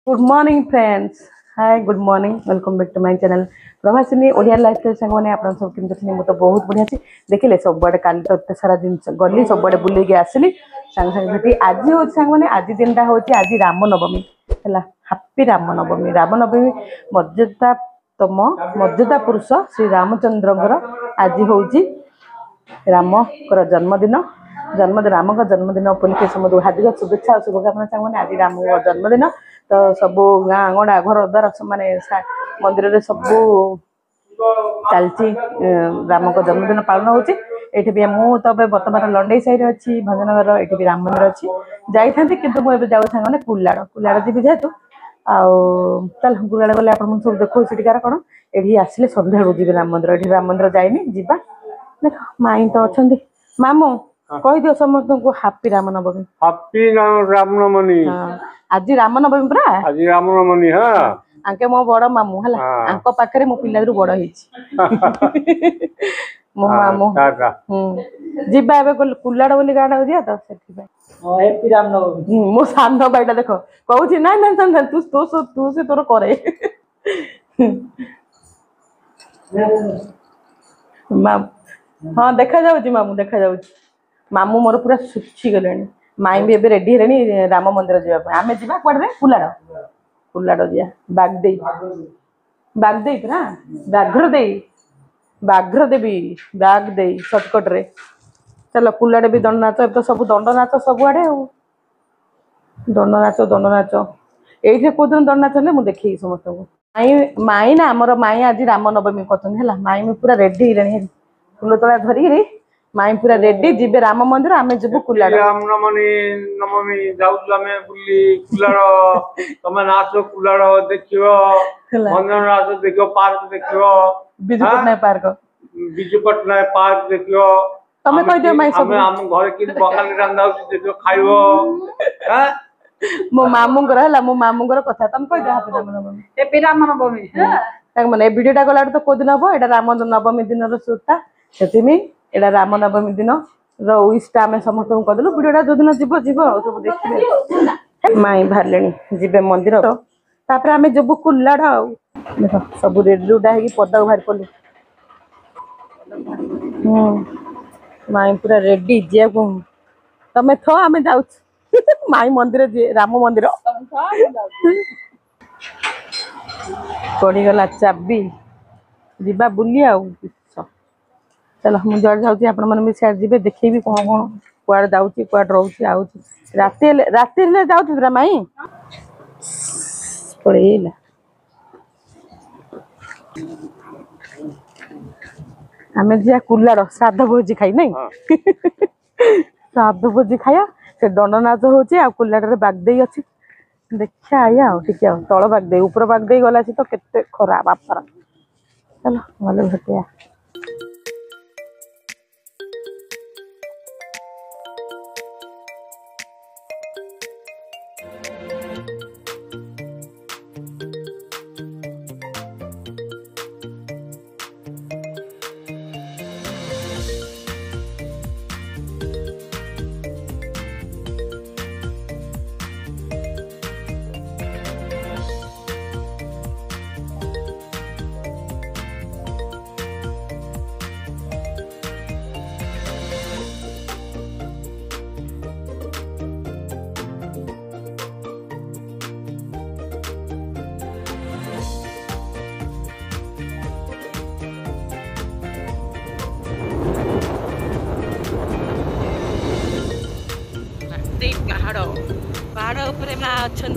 Good morning friends. Hi good morning, welcome back to my channel Prabhasini Odia lifestyle. Song मैंने आप सब केमती अच्छे? मुझे बहुत बढ़िया अच्छी। देखिले सबुआड़े काली तो एत सारा जिन गली सबुआड़े बुलेकी आसली सांग सांग भेटी। आज हूँ सांग मैंने आज दिन टा हूँ आज रामनवमी है। हापी रामनवमी। रामनवमी मर्यादातम मर्यादा पुरुष श्री रामचंद्र आज हूँ रामकर जन्मदिन। राम का जन्मदिन उपलक्षे समस्त हार्दिक शुभेच्छा और शुभकामना चाहूँ। आज राम जन्मदिन तो सब गाँ गंडा घर द्वार माने मंदिर में सबू चलती राम का जन्मदिन पालन होती। भी मु तो बर्तमान लंडई साइड अच्छी भंजनगर ये भी राम मंदिर अच्छी जाती कि मुझे जाऊँ सांगे कुलाड़ कुलाड़ जी जेहेतु चल कुलाड़ गले आप सब देखो सीटिकार कौन ये आसिले सन्ध्या जी राम मंदिर। ये राम मंदिर जाइनी जीवा देख माई तो अच्छा मामू कह दियो समस्त को हापी रामनवमी। हापी रामनवमी। आज रामनवमी पूरा आज रामनवमी। हाँ आंके मो बड़ मामू है आंक पाखे मो पिला बड़ मो मामू जीवा ए कुलाड़ बोली गाँव जा तो से रामनवमी मो सान भाईटा देख कहूँ ना ना तू तू तू से तोर करे हाँ देखा जाऊँ मामू देखा जाऊँ मामू मोर पूरा सुखी गले माई भी एबे रेडी हेले राम मंदिर जावाई आम जा कड़े कुलाड़ कुलाड़ जा बागदे बागदे ना बाघ्र दे बाघ्र देवी बागदे सर्टकट रे चलो कुलाड़े भी दंड नाच तो सब दंड नाच सबुआड़े दंड नाच ये कौ दिन दंड नाच मुझे देखी समस्त को माई माई ना आमर माई आज रामनवमी कर माई में पूरा रेडी हे फुल तोड़ा धरिकी माई पूरा रेडी जीवे राम मंदिर आम जीव कुलाड़ रामनवमी नवमी जाऊँ आम बुली कुलाड़ तमें नाच कुलाड़ देखो मंदिर नाच देख पार्क देखो विजु पट्टनायक पार्क विजु पट्टनायक पार्क देखो तमें कह दियो माई सब आम घर कि बंगाली रांधा देखो खाइबो मो मामूंगर है मो मामूंगर कथा तुम कह दियो हापी रामनवमी हैप्पी रामनवमी मैंने वीडियो टा गला तो कौ दिन हम यहाँ राम नवमी दिन सुटा से एटा राम नवमी दिन रिश्टा आम समस्त करदेलु वीडियोटा जो दिन जीव जीव सब देखिए माई बाहर जीवे मंदिर तापर आम जब कुलाड़ देख सब रेडी रुडा है पदा बाहर पलु माई पूरा रेडी जी तमें थ आम जाऊ माई मंदिर राम मंदिर पड़गला चाबी जीवा बुली आ चलो मुझे जुआड़े जाऊँगी आपण मैंने भी सियाड़ जी देखेबी कौन कौन कुआड़े जाऊँगी कुआड़े रोचे आऊँगी राति जाऊँ माई पड़ेगा आम जा कुलाड़ श्राद्ध भोजी खाई नहीं श्राद्ध भोजी खाया से दंड नाच हो कुलाड़ बागदे अच्छी देखा आया टे तल बागदे ऊपर बागदे गला तो केते खरा बापार चलो गले भेटिया पहाड़ उपरे माँ अच्छा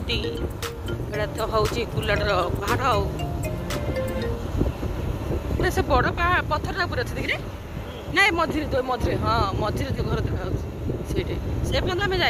तो हूँ कुलाड़ पहाड़ पूरा से बड़ पत्थर पूरा अच्छे देखिए ना मझे मझे हाँ मझे जो घर देखा से पर्यटन आम जा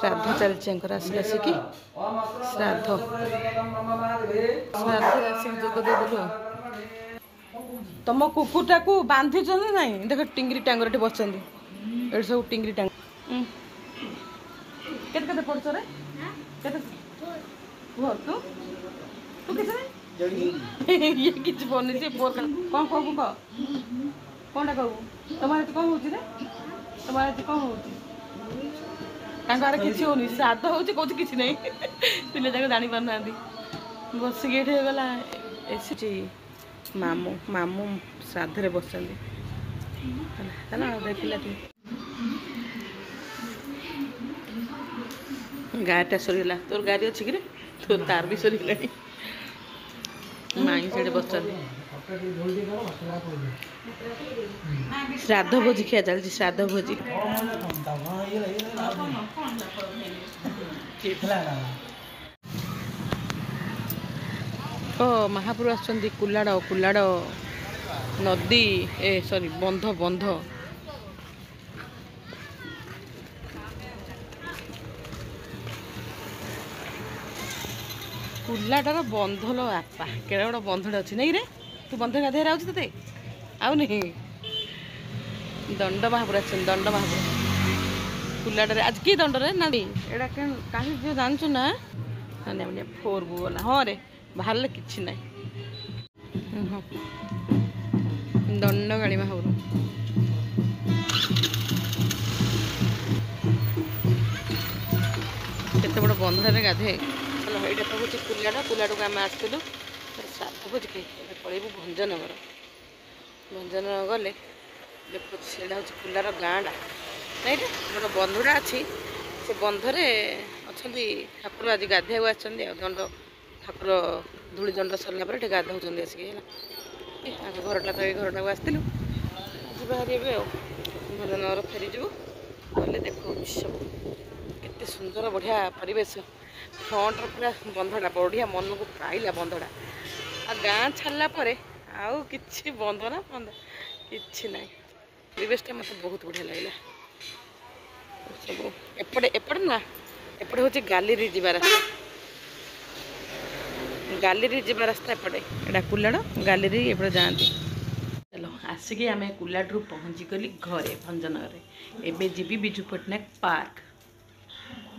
श्राद्ध चलती आसिकी श्राद्ध जोगदेलु तुम कुकुरटा को बांधि ना देख टिंगरी टांगर बस ये सब टिंगरी टांग केते पड़छ रे केते तू तू किसे ये किछ बनी से पोर कौन कहबू कह कौनटा कहबू तुम्हारे कौन होची रे तुम्हारे कौन होची तांगारे किछि होनी श्राद्ध होची कोची किछि नै पिले जाके जानि पार नांदी बस गेट हो गला एसी मामू मामू श्राद्ध रे बसंदी चला देखिला तू गाटा सरीला तोर गाड़ी अछि कि रे तोर तार भी सरीला माई से बस श्राद्ध भोजी खिया चलती श्राद्ध भोजी ओ महापुर आछंदी कुलाड़ कुलाड़ नदी ए सॉरी बंध बंध कुलाटार बंध लो आपा केड़ा गोटे बंधटे अच्छी नहीं रे तू बंध गाधे आउछ तते आउ नहीं दंड महापुर आछन दंड महापुर कुलाटारे आज की दंड रे ना एड़ा कहीं जो जानछु ना ना फोर बु वाला हाँ रे बाहर किछि ना दंड गाड़ी महापुर केते बड़ बंधरे गाधे चलो ये तो हूँ कुलाड़ा कुलाड़ को आम आसलु श्राद्ध भोज पलैबू भंजनगर भंजनगर गले देखो से कुलार गाँटा नहीं गोटे बंधुटा अच्छी से बंधरे अच्छा ठाकुर आज गाधे दंड ठाकुर धूली दंड सरला गाधौं आसिक घरटा तो ये घरटा को आसलु आज बाहर भंजनगर फेरीजु गले देखो सब केते सुंदर बढ़िया परिवेश फ्रंट पूरा बंधटा बढ़िया मन को पाइला बंधटा आ गाँ छाड़ा पर आउ कि बंध ना बंध कि ना परिवेशटा मत बहुत बढ़िया लगे सब एपटे एपटे ना एपटे हूँ गालेरी जी रास्ता गालेरी जी रास्ता एपटे एटा कुलाड़ गालेरी एपटे जाती चलो आसिक आम कुलाड़ू पहुँची गली घरे भंजनगर एवं जी विजु पट्टनायक पार्क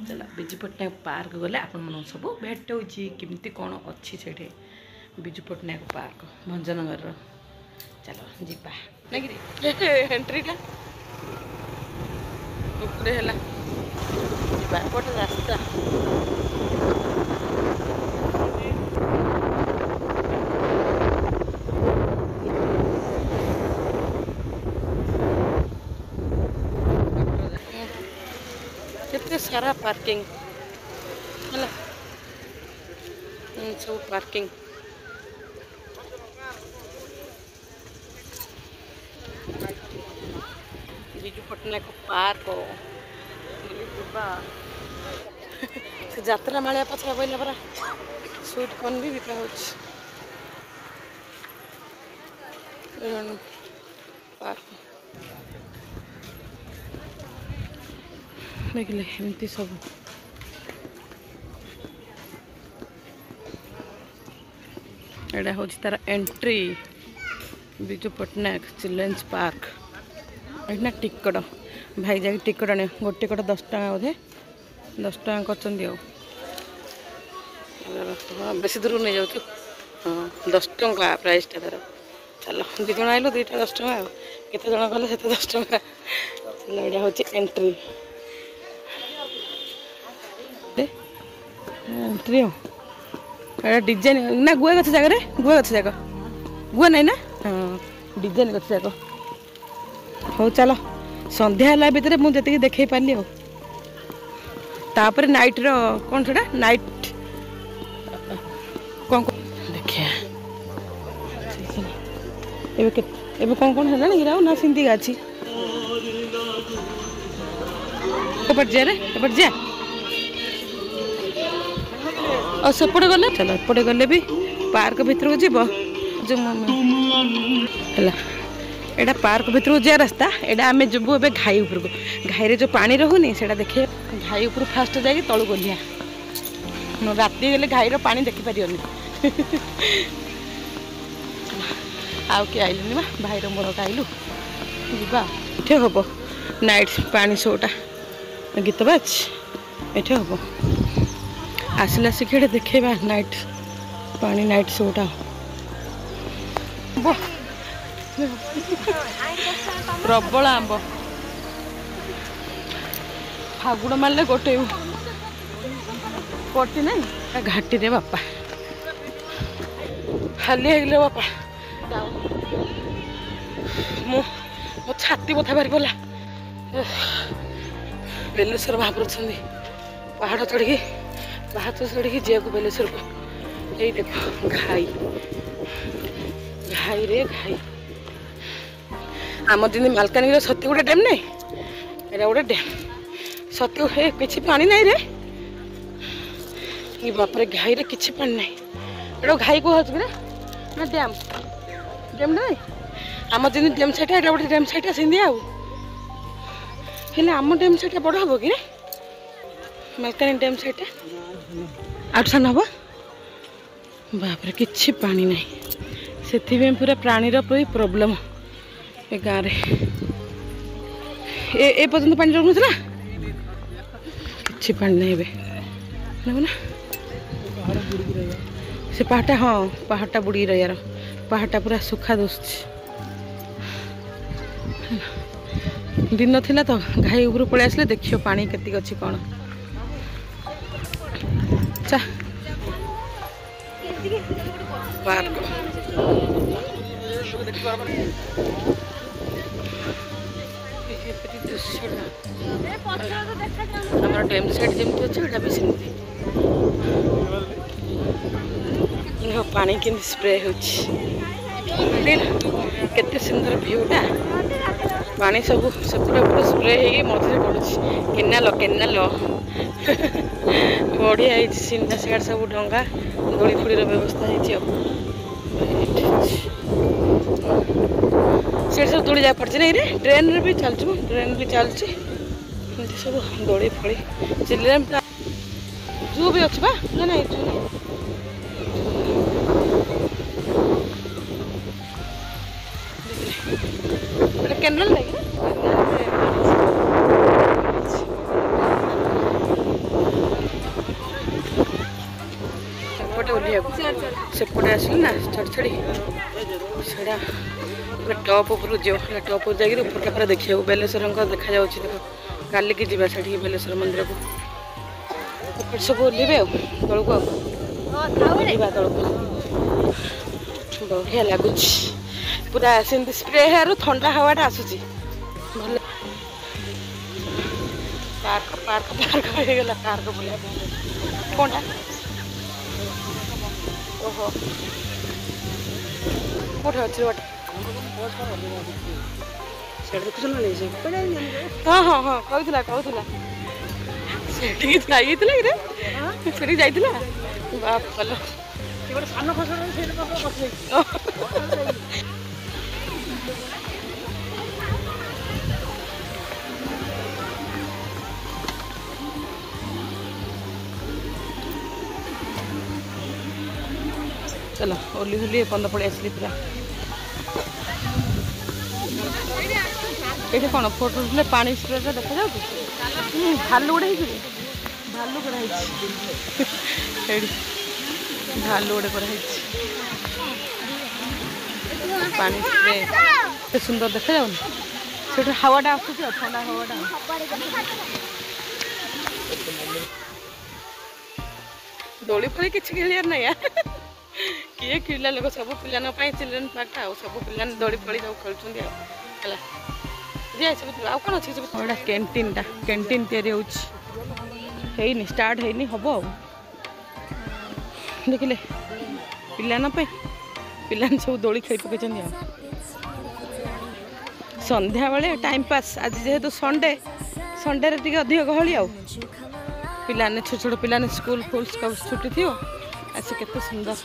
चलो विजु पट्टनायक पार्क गले आपण सब भेट होमती कौन अच्छी से विजु पट्टनायक पार्क भंजनगर चलो जीवा नहीं एंट्रीटा उपरे है गोटे रास्ता केते सारा पार्किंग है सब पार्किंग विजु पट्टनायक पार्क जात्रा मालिया पछा बोला परा स्वीट कॉर्न भी बिका हो पार्क देखिले एमती सब एटा हूँ तार entry Biju Pattnaik children's park एना टिकट भाई जाके टिकट आने गोटे टिकट 10 टका बोधे 10 टका कर बेस दूर नहीं जाऊँ हाँ 10 टका प्राइसटा तार चलो 2 जन आइल 2टा 10 टका केते जन गले से 10 टका चलो यहाँ हूँ एंट्री एंट्री हो डिजाइन ना गुआ गछ जगह गुआ गछ जगह गुआ नहीं ना हाँ डिजाइन गछ जगह हो चलो संध्या है भितर मुझे देखे पारि तापर नाइट रो कौन से नाइट कौन देखिए एबे कौन कौन है गिरा ना सिंधी गाची एपट जा रे एपट जा और सेपटे गले चलो एपटे गले भी पार्क भीतर को जीव जो है एटा पार्क भितर जा रास्ता एटा आम जब ए घाई उपरको घाई जो पानी रोनी से देखिए घाई उपर फास्ट जाकि तलू गलिया राति गले घाईर पानी देखिपार आउ किए आइलुनि भाईर मोर आइलु ये हम नाइट पानी शोटा गीत बाज ये हम आसला सिखे देखा नाइट पानी नाइट शोटा प्रबल आंब फागुड़ मारे गोटे पटी ना घाटी रे बापा खाली है बापा मो छाती बथा बारी गला बेलेश्वर बाहर पहाड़ चढ़ी जी को बेलेश्वर को यही देखो घाई घाई रे घाई आम दिन मालकानगिरी सतीगुड़ा डैम नहीं एटा गोटे डैम सती किसी पानी नहीं रे ये बापरे घाई रे किसी पानी नहीं एटा घाई को ना डैम डैम नहीं आम दिन डैम साइटा एटा गोटे डैम साइटा सिंधी आउ हेले आम डैम साइटा बड़ हम कि मालकानगिरी डैम साइटा आठ सान हम बापरे किसी पानी नहीं से पूरा प्राणीर प्रोब्लेम ए गाँव ए पर्यंत पानी रोक ना कि पानी नहीं ना से पहाटा हाँ पहाटा बुड़ी रही पहाटा पूरा सुखा दोस्त दिन थिला तो घाई ऊपर पलि आसले देखियो पानी केती अच्छी कौन चा पार्क हमारा डैम साइड जमी अच्छे भी सेमती पानी के स्प्रे होते सुंदर भ्यूटा पानी सब सेपटे पूरा स्प्रे हो मझे पड़ुଛି केनाल केनाल बढ़िया सीनटा सियाड़ सब डंगा गोड़ी फोड़ी व्यवस्था से सब दोड़ी जा पड़े नहीं रे ट्रेन रे भी चलती ट्रेन भी चलती सब दोड़ी फोड़ी चिल्ड्रेन जू भी अच्छे ना नहीं जू केनाल लगे सेपटे आसली ना छड़ छड़ी सेटा टॉप उपर जो टॉप जाकर ऊपर पूरा देखा बेलेश्वर देखा देख काली की जीवा से बेलेश्वर मंदिर को सब ओल्हे तौक तौक बढ़िया लगुच पूरा सेमती स्प्रे हेरु ठंडा हवाटा आसूची भल पार्क पार्क पार्क होगा पार्क बुला कौनटा ओहो कौटे अच्छे बाटे हाँ हाँ हाँ कहला कहला से जाइला बाप भल चलो ओली होली पंद पड़े आसली पूरा ये कौन फोटो उठे पानी स्प्रे देखा जाऊ भालू गोटे भालू कराई भालू गोटे कराई पानी स्प्रे सुंदर देखा जाऊन से हावाटा आसूँ ठंडा हावाटा दोली फोली किसी खेलियार ना यार किए खेला लोग सब पाई चिल्ड्रेन पार्क आ सब पिला दोली फोली सब खेलुँच सब आउ कौन अच्छे सब कैंटीन कैंटीन तैयारी स्टार्ट है हम देखिले पिला पिला सब दोली खेल पकड़ संध्या बेले टाइम पास आज जेहेतु संडे संडे रे टिके अधिक गहली आउ पिलाने छोट छोट पिलाने स्कूल फुल छुट्टी थी आज केते सुंदर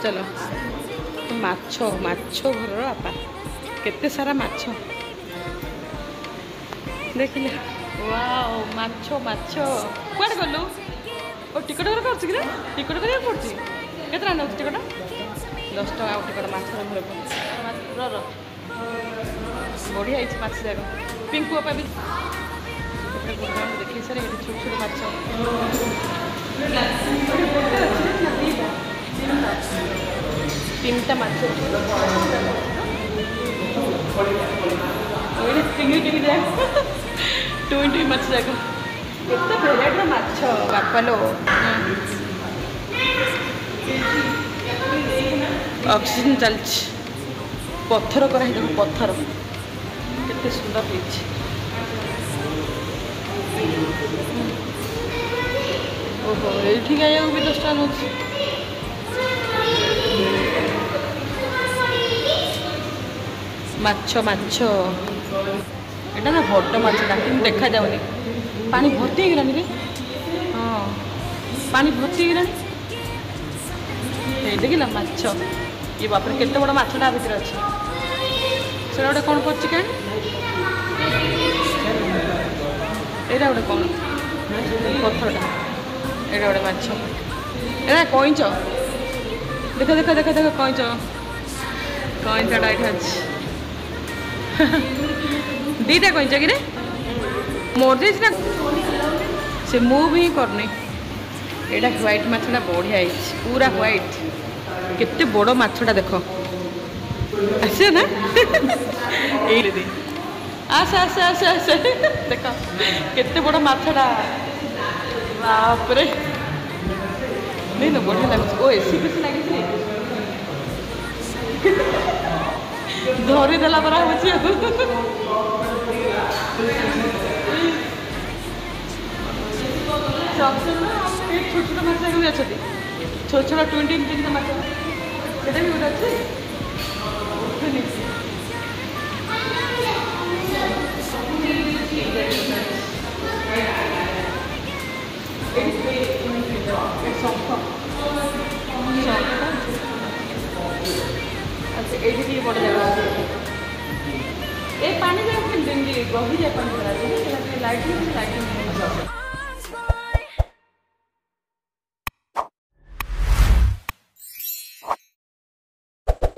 चलो माछ माछ घर आपा केते सारा माछ देखिले वाओ माछ माछ कुआडे गलु ओ टिकट कर करछ कि टिकट करिया पड़छ केतना नौ टिकट 10 टका टिकट माछ घर माछ बढ़िया है माछ जाक पिंकू आपा भी देखिए सर छोट छोट माछ तीनटा माछ टुई माछ जाक केते भेराइटर माछ बापालो ऑक्सीजन चलछ पत्थर करा है देखो पत्थर केते सुंदर होइछ ओहो एठी गाया भी 10 टका नोच माछ माछ एटा ना बड़ माछटा कि देखा जाऊनी पानी भर्ती गलानी रे हाँ पानी भर्ती गलानी देखिला माछ ये बापर केते बड़ माछटा भीतर अच्छे से गोटे कौन कर एटा गोटे कौन पत्थरटा एटा गोटे माछ एटा कईच देख देख देख देख कईच कईचटा ये अच्छे दीटा कईच कि मोर दे से मुव ही करनी एटा व्हाइट माछटा बढ़िया है पूरा व्हाइट केते बड़ माछटा देख आसे ना ये आस आस आस आस देख केते बड़ माछटा बाप रे नहीं ना बढ़िया लगे ओ एसी बेसी लगी धरी देला परा होची छोट छोट माछ भी अच्छा छोट छोट 20 माछ से भी गोटे अच्छे ये बड़ जगह ए पानी जाए गही जाए पानी लाइटिंग